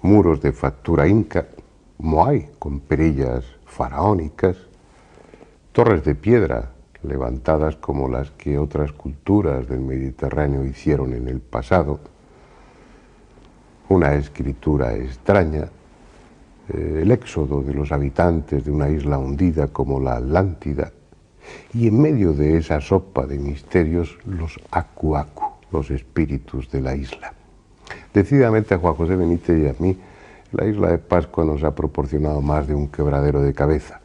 muros de factura inca, moai con perillas faraónicas, torres de piedra levantadas como las que otras culturas del Mediterráneo hicieron en el pasado, una escritura extraña, el éxodo de los habitantes de una isla hundida como la Atlántida, y en medio de esa sopa de misterios los acu-acu, los espíritus de la isla. Decididamente a Juan José Benítez y a mí la isla de Pascua nos ha proporcionado más de un quebradero de cabeza.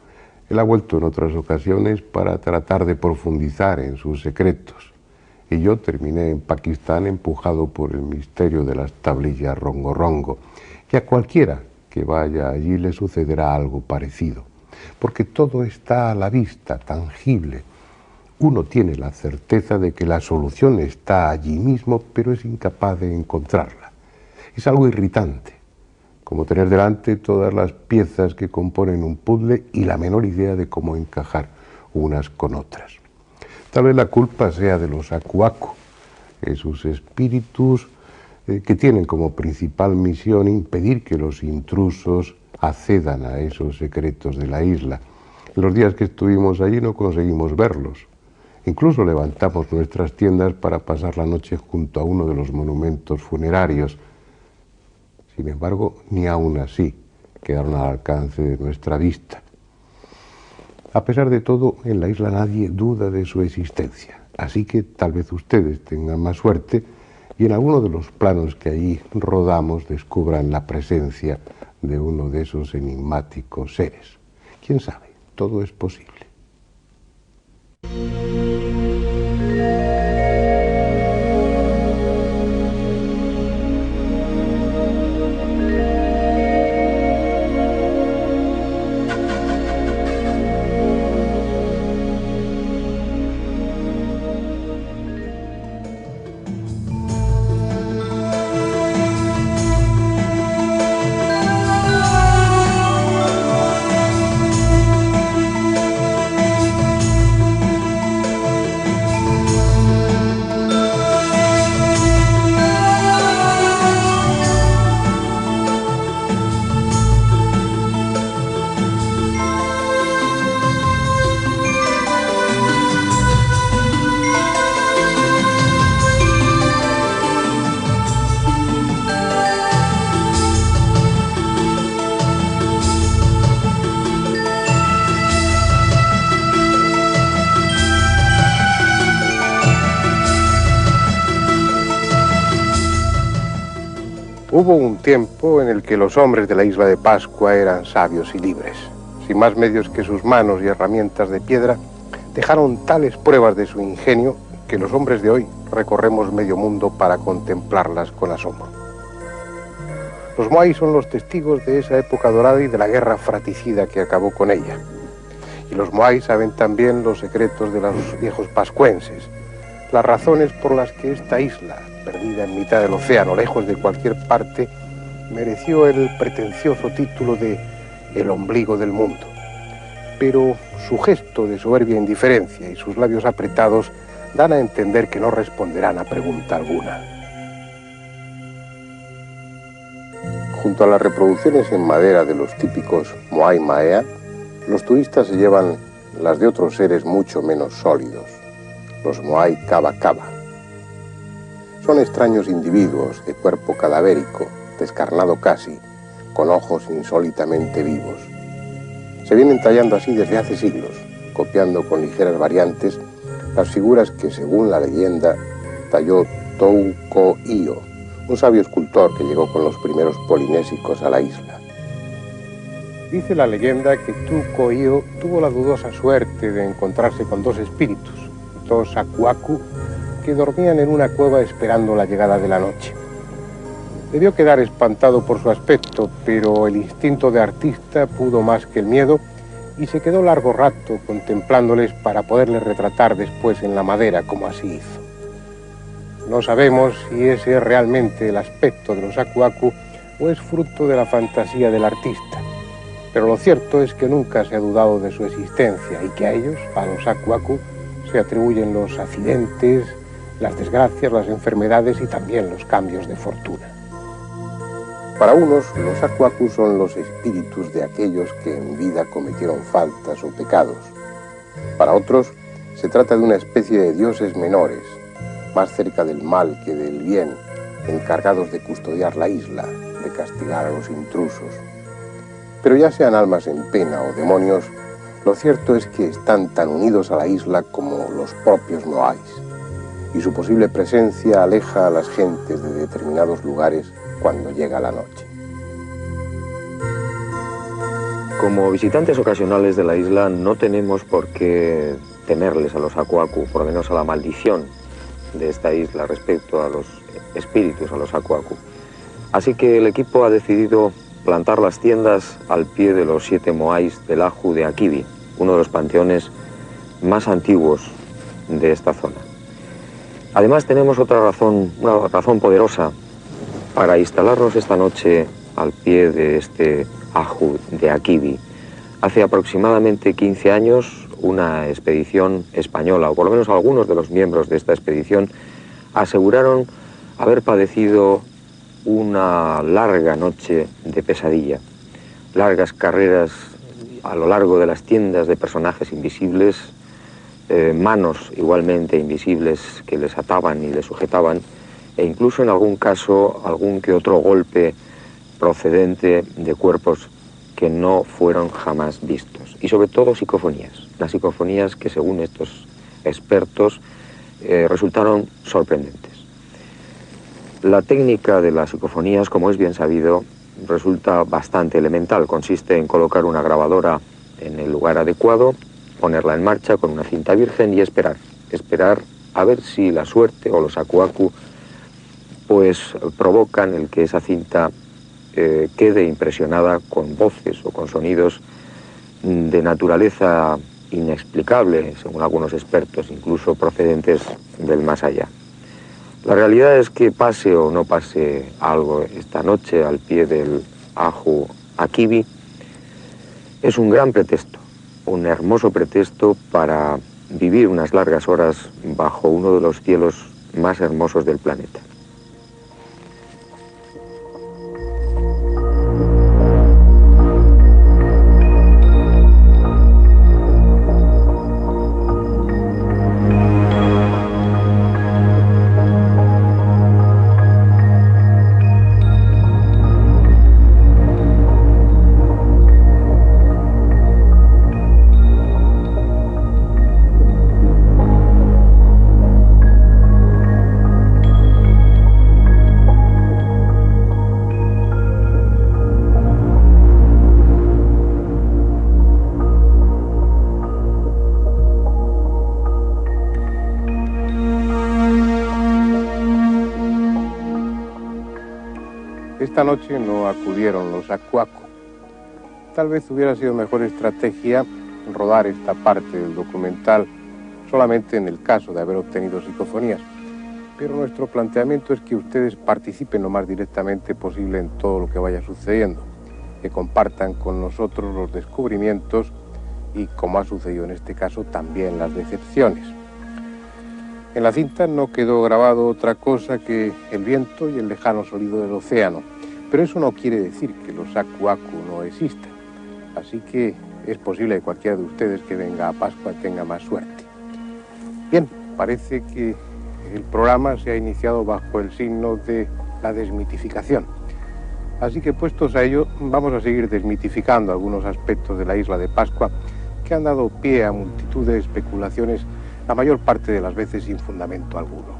Él ha vuelto en otras ocasiones para tratar de profundizar en sus secretos, y yo terminé en Pakistán empujado por el misterio de las tablillas Rongo Rongo, que a cualquiera que vaya allí le sucederá algo parecido, porque todo está a la vista, tangible. Uno tiene la certeza de que la solución está allí mismo, pero es incapaz de encontrarla. Es algo irritante, como tener delante todas las piezas que componen un puzzle y la menor idea de cómo encajar unas con otras. Tal vez la culpa sea de los acu-acu, esos espíritus que tienen como principal misión impedir que los intrusos accedan a esos secretos de la isla. En los días que estuvimos allí no conseguimos verlos. Incluso levantamos nuestras tiendas para pasar la noche junto a uno de los monumentos funerarios. Sin embargo, ni aún así quedaron al alcance de nuestra vista. A pesar de todo, en la isla nadie duda de su existencia, así que tal vez ustedes tengan más suerte y en alguno de los planos que allí rodamos descubran la presencia de uno de esos enigmáticos seres. ¿Quién sabe? Todo es posible. Hubo un tiempo en el que los hombres de la isla de Pascua eran sabios y libres. Sin más medios que sus manos y herramientas de piedra, dejaron tales pruebas de su ingenio que los hombres de hoy recorremos medio mundo para contemplarlas con asombro. Los moai son los testigos de esa época dorada y de la guerra fratricida que acabó con ella. Y los moai saben también los secretos de los viejos pascuenses, las razones por las que esta isla, perdida en mitad del océano, lejos de cualquier parte, mereció el pretencioso título de el ombligo del mundo. Pero su gesto de soberbia indiferencia y sus labios apretados dan a entender que no responderán a pregunta alguna. Junto a las reproducciones en madera de los típicos moai maea, los turistas se llevan las de otros seres mucho menos sólidos, los moai kaba kaba. Son extraños individuos de cuerpo cadavérico, descarnado casi, con ojos insólitamente vivos. Se vienen tallando así desde hace siglos, copiando con ligeras variantes las figuras que, según la leyenda, talló Tou Ko Io, un sabio escultor que llegó con los primeros polinésicos a la isla. Dice la leyenda que Tu Ko Io tuvo la dudosa suerte de encontrarse con dos espíritus, dos acu-acu, que dormían en una cueva esperando la llegada de la noche. Debió quedar espantado por su aspecto, pero el instinto de artista pudo más que el miedo y se quedó largo rato contemplándoles para poderles retratar después en la madera, como así hizo. No sabemos si ese es realmente el aspecto de los acu-acu o es fruto de la fantasía del artista, pero lo cierto es que nunca se ha dudado de su existencia y que a ellos, a los acu-acu, se atribuyen los accidentes, las desgracias, las enfermedades y también los cambios de fortuna. Para unos, los Aku-Aku son los espíritus de aquellos que en vida cometieron faltas o pecados. Para otros, se trata de una especie de dioses menores, más cerca del mal que del bien, encargados de custodiar la isla, de castigar a los intrusos. Pero ya sean almas en pena o demonios, lo cierto es que están tan unidos a la isla como los propios Moais, y su posible presencia aleja a las gentes de determinados lugares cuando llega la noche. Como visitantes ocasionales de la isla no tenemos por qué temerles a los Aku-Aku, por lo menos a la maldición de esta isla respecto a los espíritus, a los Aku-Aku. Así que el equipo ha decidido plantar las tiendas al pie de los 7 Moais del Aju de Akibi, uno de los panteones más antiguos de esta zona. Además tenemos otra razón, una razón poderosa para instalarnos esta noche al pie de este Aju de Akibi. Hace aproximadamente 15 años, una expedición española, o por lo menos algunos de los miembros de esta expedición, aseguraron haber padecido una larga noche de pesadilla, largas carreras a lo largo de las tiendas de personajes invisibles, manos igualmente invisibles que les ataban y les sujetaban, e incluso en algún caso algún que otro golpe procedente de cuerpos que no fueron jamás vistos. Y sobre todo psicofonías, las psicofonías que según estos expertos resultaron sorprendentes. La técnica de las psicofonías, como es bien sabido, resulta bastante elemental. Consiste en colocar una grabadora en el lugar adecuado, ponerla en marcha con una cinta virgen y esperar a ver si la suerte o los Aku-Aku pues provocan el que esa cinta quede impresionada con voces o con sonidos de naturaleza inexplicable, según algunos expertos, incluso procedentes del más allá. La realidad es que pase o no pase algo esta noche al pie del Aju Akibi, es un gran pretexto, un hermoso pretexto para vivir unas largas horas bajo uno de los cielos más hermosos del planeta. Esta noche no acudieron los Aku-Aku. Tal vez hubiera sido mejor estrategia rodar esta parte del documental solamente en el caso de haber obtenido psicofonías. Pero nuestro planteamiento es que ustedes participen lo más directamente posible en todo lo que vaya sucediendo, que compartan con nosotros los descubrimientos y, como ha sucedido en este caso, también las decepciones. En la cinta no quedó grabado otra cosa que el viento y el lejano sonido del océano, pero eso no quiere decir que los Aku-Aku no existan. Así que es posible que cualquiera de ustedes que venga a Pascua tenga más suerte. Bien, parece que el programa se ha iniciado bajo el signo de la desmitificación. Así que puestos a ello, vamos a seguir desmitificando algunos aspectos de la isla de Pascua que han dado pie a multitud de especulaciones, la mayor parte de las veces sin fundamento alguno.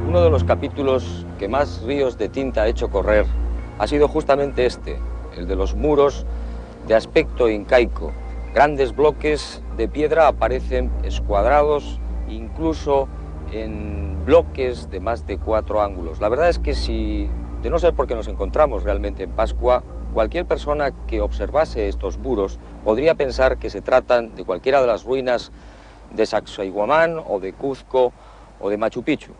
Uno de los capítulos que más ríos de tinta ha hecho correr ha sido justamente este, el de los muros de aspecto incaico. Grandes bloques de piedra aparecen escuadrados, incluso en bloques de más de 4 ángulos. La verdad es que de no ser porque nos encontramos realmente en Pascua, cualquier persona que observase estos muros podría pensar que se tratan de cualquiera de las ruinas de Sacsayhuamán o de Cuzco o de Machu Picchu.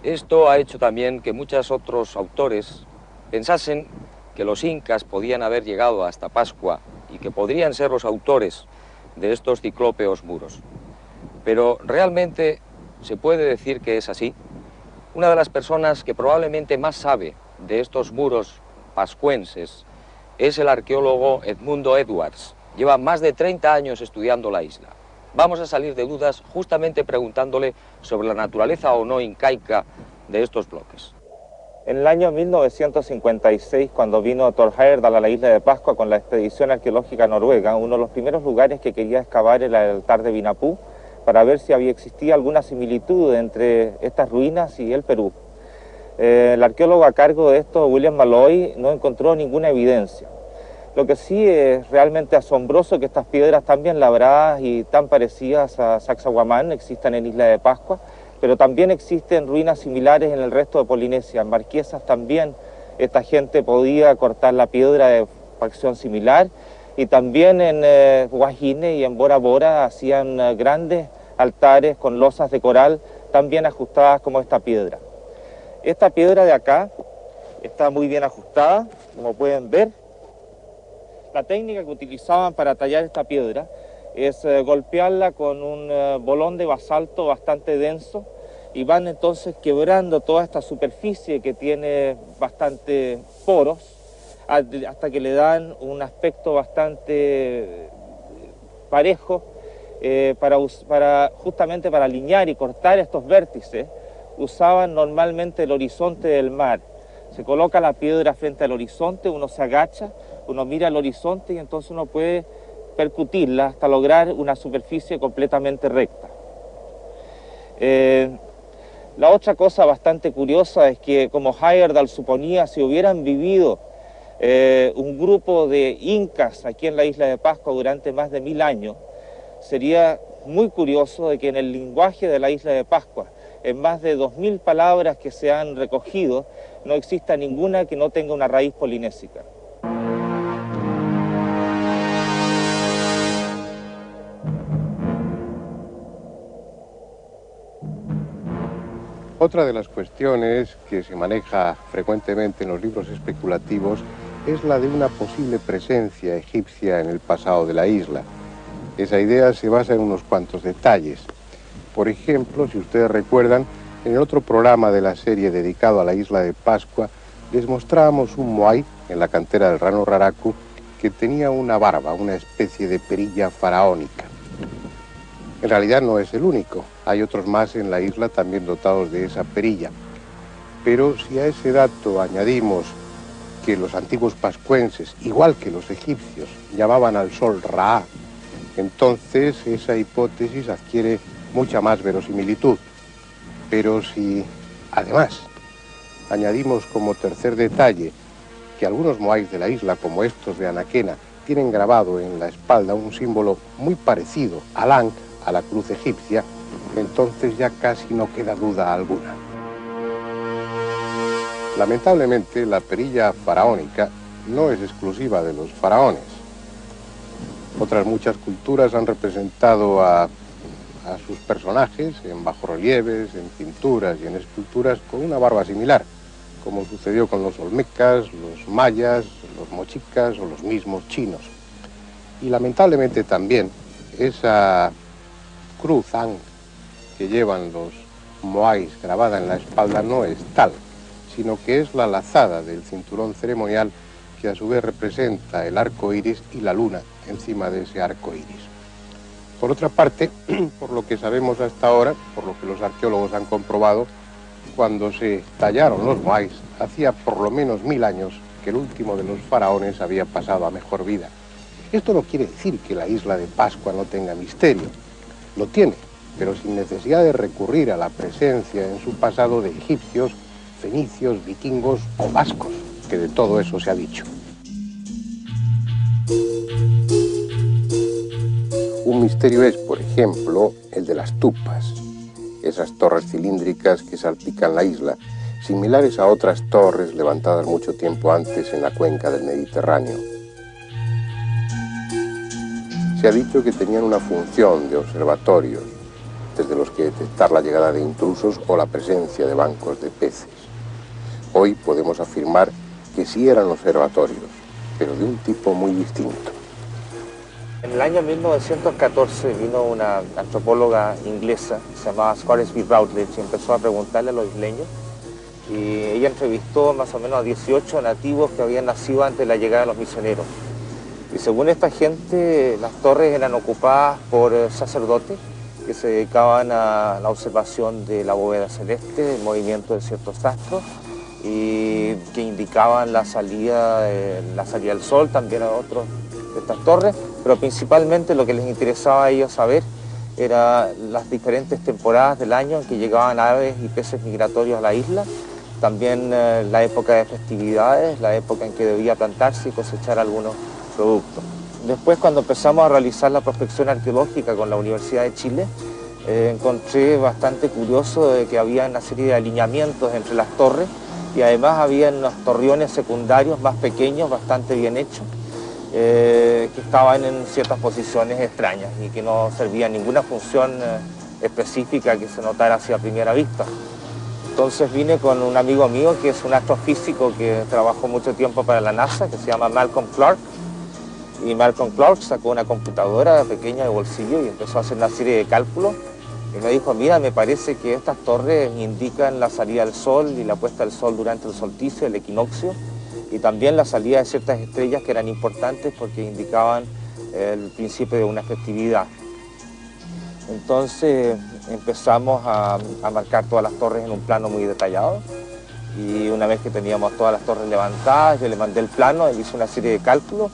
Esto ha hecho también que muchos otros autores pensasen que los incas podían haber llegado hasta Pascua y que podrían ser los autores de estos ciclópeos muros. Pero realmente se puede decir que es así. Una de las personas que probablemente más sabe de estos muros pascuenses es el arqueólogo Edmundo Edwards. Lleva más de 30 años estudiando la isla. Vamos a salir de dudas justamente preguntándole sobre la naturaleza o no incaica de estos bloques. En el año 1956, cuando vino Thor Heyerdahl a la isla de Pascua con la expedición arqueológica noruega, uno de los primeros lugares que quería excavar era el altar de Vinapú, para ver si existía alguna similitud entre estas ruinas y el Perú. El arqueólogo a cargo de esto, William Malloy, no encontró ninguna evidencia. Lo que sí es realmente asombroso que estas piedras tan bien labradas y tan parecidas a Sacsayhuamán existan en Isla de Pascua, pero también existen ruinas similares en el resto de Polinesia. En Marquesas también esta gente podía cortar la piedra de facción similar, y también en Guajine y en Bora Bora hacían grandes altares con losas de coral tan bien ajustadas como esta piedra. Esta piedra de acá está muy bien ajustada, como pueden ver. La técnica que utilizaban para tallar esta piedra es golpearla con un bolón de basalto bastante denso, y van entonces quebrando toda esta superficie que tiene bastante poros hasta que le dan un aspecto bastante parejo justamente para alinear y cortar estos vértices. Usaban normalmente el horizonte del mar. Se coloca la piedra frente al horizonte, uno se agacha, uno mira el horizonte y entonces uno puede percutirla hasta lograr una superficie completamente recta. La otra cosa bastante curiosa es que, como Heyerdahl suponía, si hubieran vivido un grupo de incas aquí en la isla de Pascua durante más de 1000 años, sería muy curioso de que en el lenguaje de la isla de Pascua, en más de 2000 palabras que se han recogido, no exista ninguna que no tenga una raíz polinésica. Otra de las cuestiones que se maneja frecuentemente en los libros especulativos es la de una posible presencia egipcia en el pasado de la isla. Esa idea se basa en unos cuantos detalles. Por ejemplo, si ustedes recuerdan, en el otro programa de la serie dedicado a la isla de Pascua, les mostrábamos un moai en la cantera del Rano Raraku que tenía una barba, una especie de perilla faraónica. En realidad no es el único, hay otros más en la isla también dotados de esa perilla. Pero si a ese dato añadimos que los antiguos pascuenses, igual que los egipcios, llamaban al sol Ra, entonces esa hipótesis adquiere mucha más verosimilitud. Pero si además añadimos como tercer detalle que algunos moais de la isla, como estos de Anaquena, tienen grabado en la espalda un símbolo muy parecido al Ankh, a la cruz egipcia, entonces ya casi no queda duda alguna. Lamentablemente, la perilla faraónica no es exclusiva de los faraones. Otras muchas culturas han representado a sus personajes en bajorrelieves, en pinturas y en esculturas con una barba similar, como sucedió con los olmecas, los mayas, los mochicas o los mismos chinos. Y lamentablemente también esa cruz Ankh que llevan los moais grabada en la espalda no es tal, sino que es la lazada del cinturón ceremonial que a su vez representa el arco iris y la luna encima de ese arco iris. Por otra parte, por lo que sabemos hasta ahora, por lo que los arqueólogos han comprobado, cuando se tallaron los moais, hacía por lo menos 1000 años que el último de los faraones había pasado a mejor vida. Esto no quiere decir que la isla de Pascua no tenga misterio. Lo tiene, pero sin necesidad de recurrir a la presencia en su pasado de egipcios, fenicios, vikingos o vascos, que de todo eso se ha dicho. Un misterio es, por ejemplo, el de las tupas, esas torres cilíndricas que salpican la isla, similares a otras torres levantadas mucho tiempo antes en la cuenca del Mediterráneo. Se ha dicho que tenían una función de observatorios, desde los que detectar la llegada de intrusos o la presencia de bancos de peces. Hoy podemos afirmar que sí eran observatorios, pero de un tipo muy distinto. En el año 1914 vino una antropóloga inglesa, se llamaba Scoresby Routledge, y empezó a preguntarle a los isleños y ella entrevistó más o menos a 18 nativos que habían nacido antes de la llegada de los misioneros. Y según esta gente, las torres eran ocupadas por sacerdotes que se dedicaban a la observación de la bóveda celeste, el movimiento de ciertos astros, y que indicaban la salida del sol también a otros de estas torres, pero principalmente lo que les interesaba a ellos saber era las diferentes temporadas del año en que llegaban aves y peces migratorios a la isla, también la época de festividades, la época en que debía plantarse y cosechar algunos productos. Después, cuando empezamos a realizar la prospección arqueológica con la Universidad de Chile, encontré bastante curioso de que había una serie de alineamientos entre las torres y además había unos torreones secundarios más pequeños, bastante bien hechos, que estaban en ciertas posiciones extrañas y que no servían ninguna función específica que se notara hacia primera vista. Entonces vine con un amigo mío que es un astrofísico que trabajó mucho tiempo para la NASA, que se llama Malcolm Clark, y Malcolm Clark sacó una computadora pequeña de bolsillo y empezó a hacer una serie de cálculos y me dijo, mira, me parece que estas torres indican la salida del sol y la puesta del sol durante el solsticio, el equinoccio, y también la salida de ciertas estrellas que eran importantes porque indicaban el principio de una festividad. Entonces empezamos a marcar todas las torres en un plano muy detallado y una vez que teníamos todas las torres levantadas, yo le mandé el plano, él hizo una serie de cálculos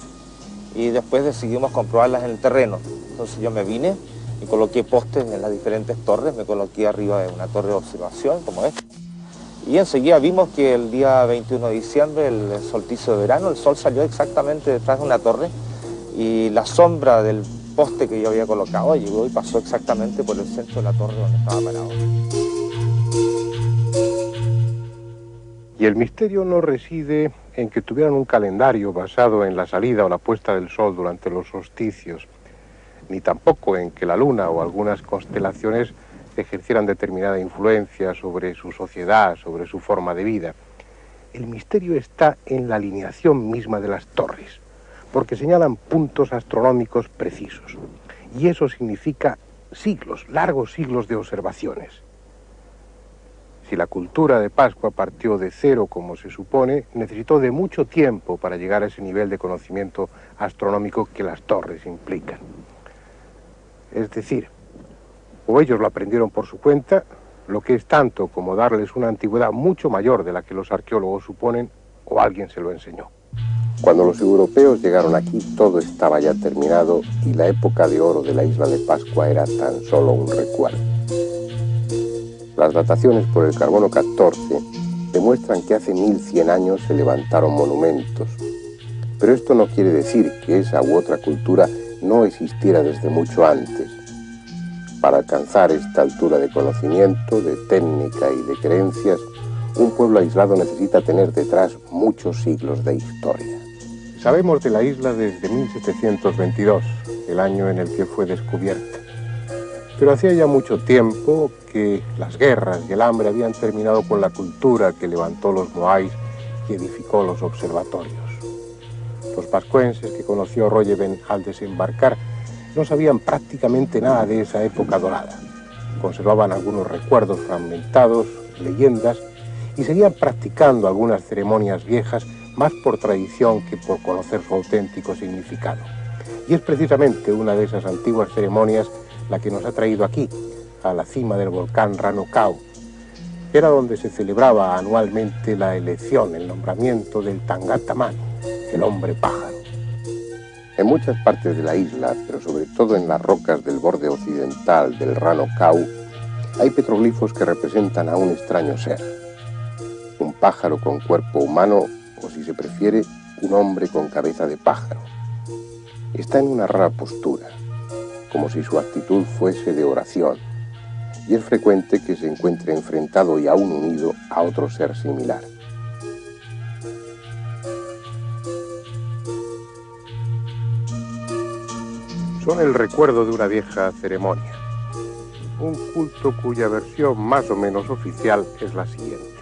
y después decidimos comprobarlas en el terreno. Entonces yo me vine y coloqué postes en las diferentes torres, me coloqué arriba de una torre de observación como esta. Y enseguida vimos que el día 21 de diciembre, el solsticio de verano, el sol salió exactamente detrás de una torre y la sombra del poste que yo había colocado llegó y pasó exactamente por el centro de la torre donde estaba parado. Y el misterio no reside en que tuvieran un calendario basado en la salida o la puesta del sol durante los solsticios, ni tampoco en que la luna o algunas constelaciones ejercieran determinada influencia sobre su sociedad, sobre su forma de vida. El misterio está en la alineación misma de las torres, porque señalan puntos astronómicos precisos. Y eso significa siglos, largos siglos de observaciones. Si la cultura de Pascua partió de cero, como se supone, necesitó de mucho tiempo para llegar a ese nivel de conocimiento astronómico que las torres implican. Es decir, o ellos lo aprendieron por su cuenta, lo que es tanto como darles una antigüedad mucho mayor de la que los arqueólogos suponen, o alguien se lo enseñó. Cuando los europeos llegaron aquí, todo estaba ya terminado y la época de oro de la isla de Pascua era tan solo un recuerdo. Las dataciones por el carbono 14 demuestran que hace 1100 años se levantaron monumentos, pero esto no quiere decir que esa u otra cultura no existiera desde mucho antes. Para alcanzar esta altura de conocimiento, de técnica y de creencias, un pueblo aislado necesita tener detrás muchos siglos de historia. Sabemos de la isla desde 1722, el año en el que fue descubierta. Pero hacía ya mucho tiempo que las guerras y el hambre habían terminado con la cultura que levantó los moais y edificó los observatorios. Los pascuenses que conoció Roggeveen al desembarcar no sabían prácticamente nada de esa época dorada. Conservaban algunos recuerdos fragmentados, leyendas, y seguían practicando algunas ceremonias viejas más por tradición que por conocer su auténtico significado. Y es precisamente una de esas antiguas ceremonias la que nos ha traído aquí, a la cima del volcán Rano Kau. Era donde se celebraba anualmente la elección, el nombramiento del Tangata Manu, el hombre pájaro. En muchas partes de la isla, pero sobre todo en las rocas del borde occidental del Rano Kau, hay petroglifos que representan a un extraño ser. Un pájaro con cuerpo humano, o si se prefiere, un hombre con cabeza de pájaro. Está en una rara postura, como si su actitud fuese de oración, y es frecuente que se encuentre enfrentado y aún unido a otro ser similar. Son el recuerdo de una vieja ceremonia, un culto cuya versión más o menos oficial es la siguiente.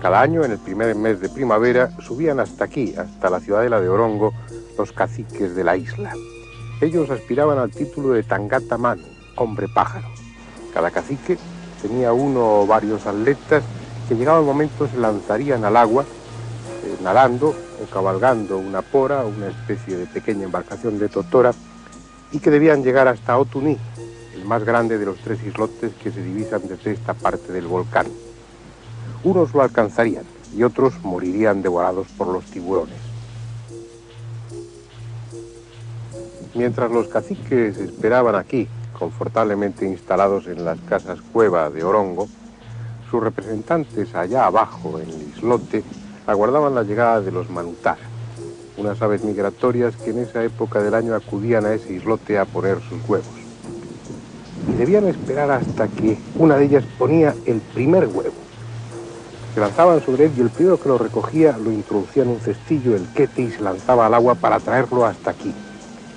Cada año, en el primer mes de primavera, subían hasta aquí, hasta la ciudadela de Orongo, los caciques de la isla. Ellos aspiraban al título de Tangata Manu, hombre pájaro. Cada cacique tenía uno o varios atletas que llegado el momento se lanzarían al agua, nadando o cabalgando una pora, una especie de pequeña embarcación de totora, y que debían llegar hasta Otuní, el más grande de los 3 islotes que se divisan desde esta parte del volcán. Unos lo alcanzarían y otros morirían devorados por los tiburones. Mientras los caciques esperaban aquí, confortablemente instalados en las casas cueva de Orongo, sus representantes allá abajo en el islote aguardaban la llegada de los manutar, unas aves migratorias que en esa época del año acudían a ese islote a poner sus huevos. Y debían esperar hasta que una de ellas ponía el primer huevo. Se lanzaban sobre él y el primero que lo recogía lo introducía en un cestillo, el quete, y se lanzaba al agua para traerlo hasta aquí.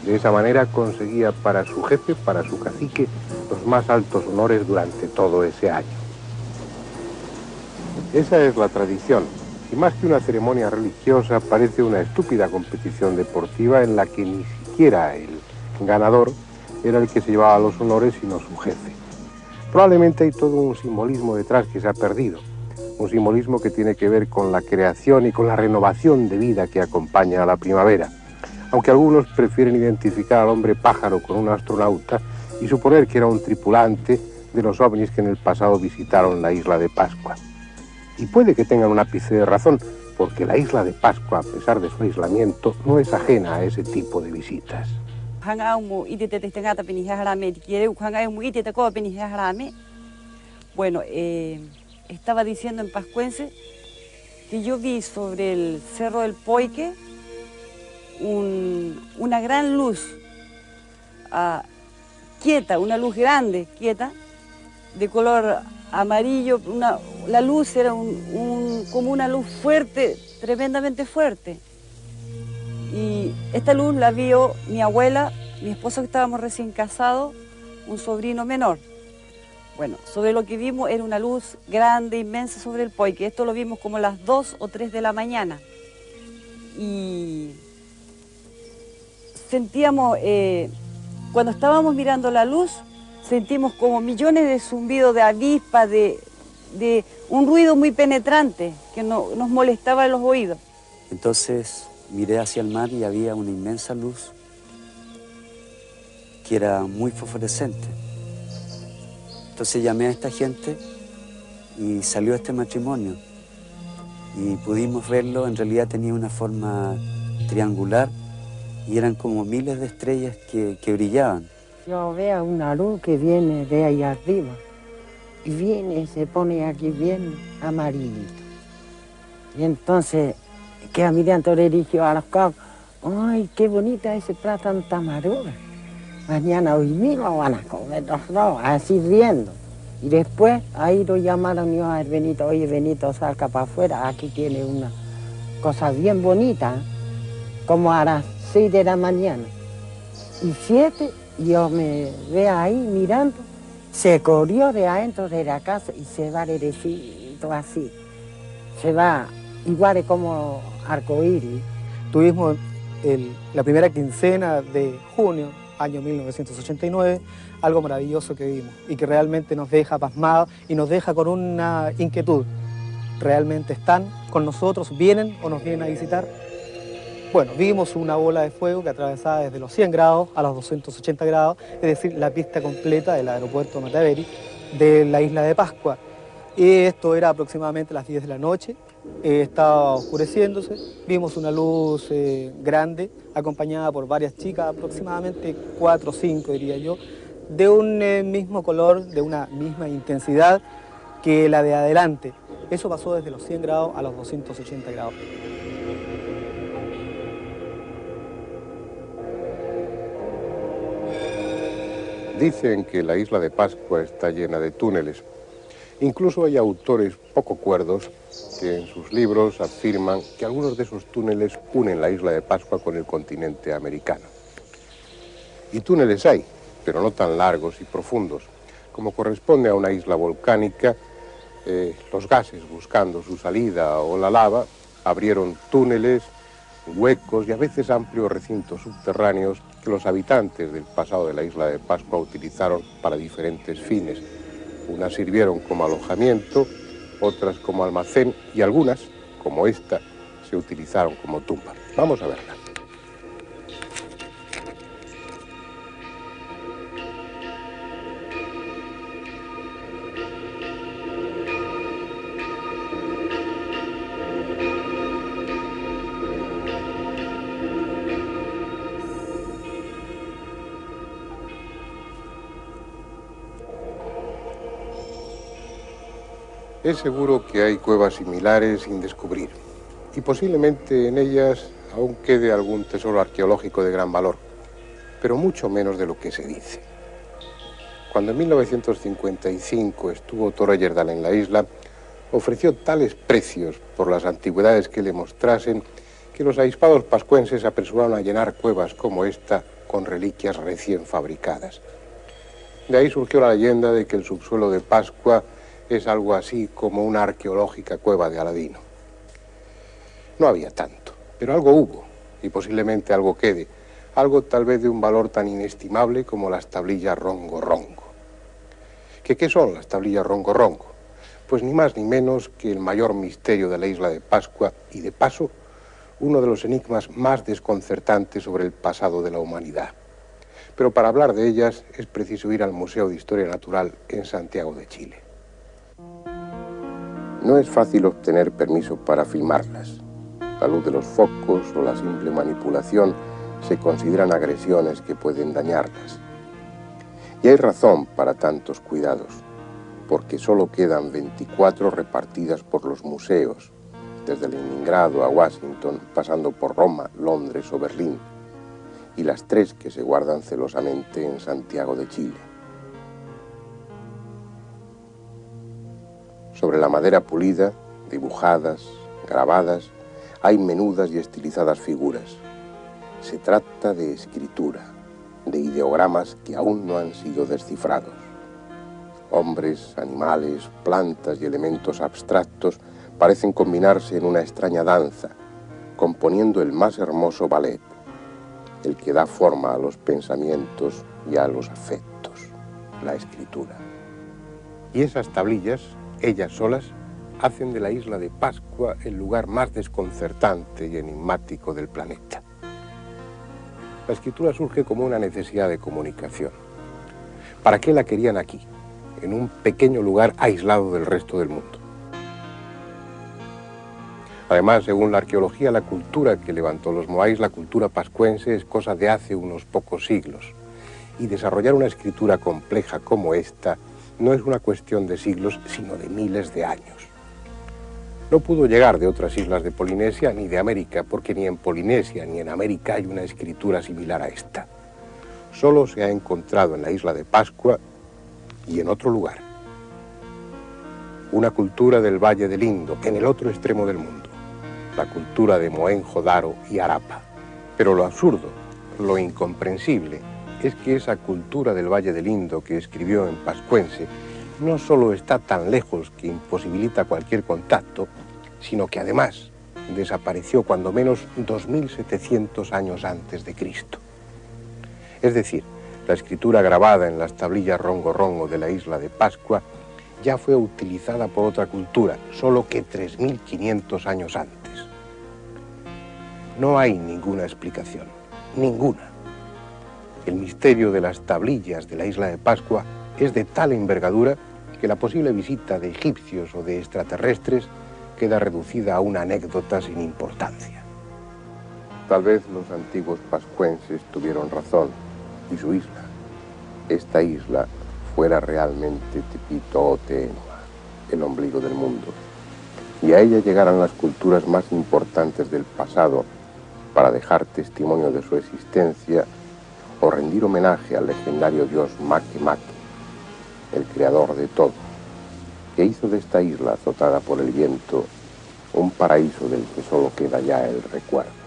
De esa manera conseguía para su jefe, para su cacique, los más altos honores durante todo ese año. Esa es la tradición, y más que una ceremonia religiosa, parece una estúpida competición deportiva en la que ni siquiera el ganador era el que se llevaba los honores, sino su jefe. Probablemente hay todo un simbolismo detrás que se ha perdido, un simbolismo que tiene que ver con la creación y con la renovación de vida que acompaña a la primavera, aunque algunos prefieren identificar al hombre pájaro con un astronauta y suponer que era un tripulante de los ovnis que en el pasado visitaron la isla de Pascua. Y puede que tengan un ápice de razón, porque la isla de Pascua, a pesar de su aislamiento, no es ajena a ese tipo de visitas. Bueno, estaba diciendo en Pascuense que yo vi sobre el Cerro del Poique una gran luz quieta, una luz grande, quieta, de color amarillo. La luz era como una luz fuerte, tremendamente fuerte. Y esta luz la vio mi abuela, mi esposo, que estábamos recién casados, un sobrino menor. Bueno, sobre lo que vimos era una luz grande, inmensa sobre el Poique. Esto lo vimos como a las 2 o 3 de la mañana. Y sentíamos, cuando estábamos mirando la luz, sentimos como millones de zumbidos de avispas, de un ruido muy penetrante que nos molestaba en los oídos. Entonces miré hacia el mar y había una inmensa luz que era muy fosforescente. Entonces llamé a esta gente y salió este matrimonio y pudimos verlo. En realidad tenía una forma triangular y eran como miles de estrellas que brillaban. Yo veo una luz que viene de ahí arriba y viene y se pone aquí bien amarillito. Y entonces queda mirando, le dije a los cabos: ¡ay, qué bonita ese plato tan tamarura! Mañana hoy mismo van a comer los dos, así riendo. Y después ahí lo llamaron yo a Benito: oye, Benito, salga para afuera, aquí tiene una cosa bien bonita, como a las 6 de la mañana. Y 7, yo me veo ahí mirando, se corrió de adentro de la casa y se va derechito así. Se va igual como arcoíris. Tuvimos la primera quincena de junio, año 1989, algo maravilloso que vimos y que realmente nos deja pasmados y nos deja con una inquietud. ¿Realmente están con nosotros? ¿Vienen o nos vienen a visitar? Bueno, vimos una bola de fuego que atravesaba desde los 100 grados a los 280 grados, es decir, la pista completa del aeropuerto Mataveri de la isla de Pascua. Y esto era aproximadamente las 10 de la noche, estaba oscureciéndose, vimos una luz grande, acompañada por varias chicas, aproximadamente 4 o 5 diría yo, de un mismo color, de una misma intensidad que la de adelante. Eso pasó desde los 100 grados a los 280 grados. Dicen que la isla de Pascua está llena de túneles. Incluso hay autores poco cuerdos que en sus libros afirman que algunos de esos túneles unen la isla de Pascua con el continente americano. Y túneles hay, pero no tan largos y profundos. Como corresponde a una isla volcánica, los gases buscando su salida o la lava abrieron túneles, huecos y a veces amplios recintos subterráneos que los habitantes del pasado de la isla de Pascua utilizaron para diferentes fines. Unas sirvieron como alojamiento, otras como almacén y algunas, como esta, se utilizaron como tumba. Vamos a verla. Es seguro que hay cuevas similares sin descubrir, y posiblemente en ellas aún quede algún tesoro arqueológico de gran valor, pero mucho menos de lo que se dice. Cuando en 1955 estuvo Thor Heyerdahl en la isla, ofreció tales precios por las antigüedades que le mostrasen que los avispados pascuenses se apresuraron a llenar cuevas como esta con reliquias recién fabricadas. De ahí surgió la leyenda de que el subsuelo de Pascua es algo así como una arqueológica cueva de Aladino. No había tanto, pero algo hubo, y posiblemente algo quede, algo tal vez de un valor tan inestimable como las tablillas Rongo Rongo. ¿Qué son las tablillas Rongo Rongo? Pues ni más ni menos que el mayor misterio de la isla de Pascua y, de paso, uno de los enigmas más desconcertantes sobre el pasado de la humanidad. Pero para hablar de ellas es preciso ir al Museo de Historia Natural en Santiago de Chile. No es fácil obtener permiso para filmarlas. La luz de los focos o la simple manipulación se consideran agresiones que pueden dañarlas. Y hay razón para tantos cuidados, porque solo quedan 24 repartidas por los museos, desde Leningrado a Washington, pasando por Roma, Londres o Berlín, y las 3 que se guardan celosamente en Santiago de Chile. Sobre la madera pulida, dibujadas, grabadas, hay menudas y estilizadas figuras. Se trata de escritura, de ideogramas que aún no han sido descifrados. Hombres, animales, plantas y elementos abstractos parecen combinarse en una extraña danza, componiendo el más hermoso ballet, el que da forma a los pensamientos y a los afectos, la escritura. Y esas tablillas, ellas solas, hacen de la isla de Pascua el lugar más desconcertante y enigmático del planeta. La escritura surge como una necesidad de comunicación. ¿Para qué la querían aquí, en un pequeño lugar aislado del resto del mundo? Además, según la arqueología, la cultura que levantó los moáis, la cultura pascuense, es cosa de hace unos pocos siglos. Y desarrollar una escritura compleja como esta no es una cuestión de siglos, sino de miles de años. No pudo llegar de otras islas de Polinesia ni de América, porque ni en Polinesia ni en América hay una escritura similar a esta. Solo se ha encontrado en la isla de Pascua y en otro lugar. Una cultura del Valle del Indo, en el otro extremo del mundo. La cultura de Mohenjo-Daro y Harappa. Pero lo absurdo, lo incomprensible, es que esa cultura del Valle del Indo que escribió en pascuense no solo está tan lejos que imposibilita cualquier contacto, sino que además desapareció cuando menos 2700 años antes de Cristo. Es decir, la escritura grabada en las tablillas Rongo Rongo de la isla de Pascua ya fue utilizada por otra cultura, solo que 3500 años antes. No hay ninguna explicación, ninguna. El misterio de las tablillas de la isla de Pascua es de tal envergadura que la posible visita de egipcios o de extraterrestres queda reducida a una anécdota sin importancia. Tal vez los antiguos pascuenses tuvieron razón y su isla, esta isla, fuera realmente Tepito o Teenua, el ombligo del mundo, y a ella llegaran las culturas más importantes del pasado para dejar testimonio de su existencia o rendir homenaje al legendario dios Make Make, el creador de todo, que hizo de esta isla azotada por el viento un paraíso del que solo queda ya el recuerdo.